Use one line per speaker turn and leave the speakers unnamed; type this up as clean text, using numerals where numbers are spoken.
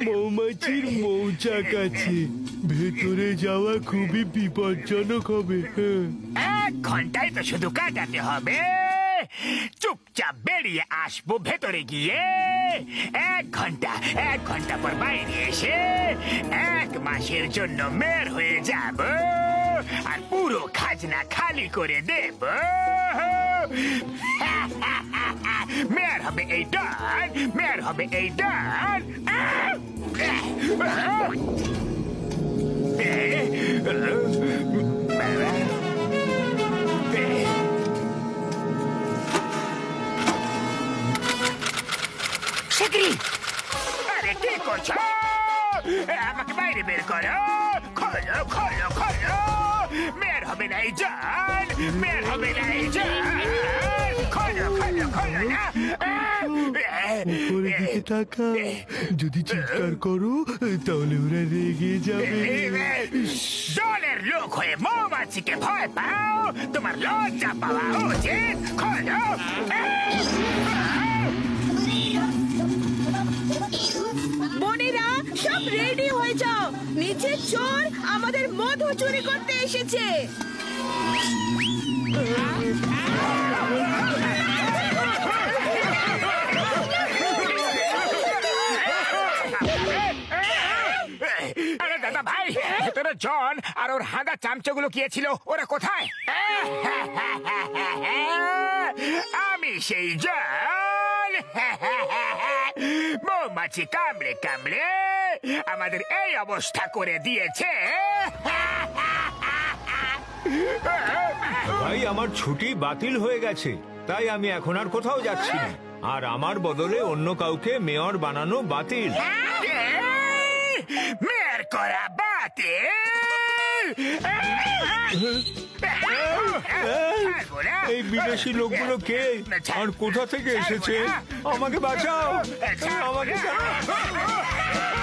মৌমাছির মৌচাক আছে, ভেতরে যাওয়া খুবই বিপজ্জনক হবে।
1 ঘন্টায় তো শুধু কাটাতে হবে। চুপচাপ বেরিয়ে আসবো ভেতরে গিয়ে। 1 ঘন্টা পর বাইরে এসে 1 মাসের জন্য মেয়র হয়ে যাব, আর পুরো খাজনা খালি করে দেব। মেয়র হবে এই ডন, মেয়র হবে এই ডন। আরে কি করছো? আমাকে বাইরে বের করো। খোলো খোলো খোলো। মেয়ের হবে না এই জান, মেয়ের হবে না এই জান। খোলো খোলো খোলো না।
উপরের দিকে তাকা, যদি চিৎকার করো তাহলে ওরা রেগে যাবে।
দলের লোক হয়ে মৌমাছিকে ভয় পাও? তোমার লজ্জা পাওয়া উচিত। খোলো।
বোনেরা, সব রেডি হয়ে যাও, নিচে চোর আমাদের মধু চুরি করতে এসেছে।
আরে দাদা ভাই, ভেতরে জন আর ওর হাঁদা চামচগুলো গিয়েছিল, ওরা কোথায়? আমি সেই জন। মৌমাছি কামড়ে কামড়ে আমাদের এই অবস্থা করে দিয়েছে।
ভাই, আমার ছুটি বাতিল হয়ে গেছে, তাই আমি এখন আর কোথাও যাচ্ছি না। আর আমার বদলে অন্য কাউকে মেয়র বানানো বাতিল।
মেয়ের করা বাতিল।
এই বিদেশি লোকগুলো কে আর কোথা থেকে এসেছে? আমাকে বাঁচাও, আমাকে বাঁচাও।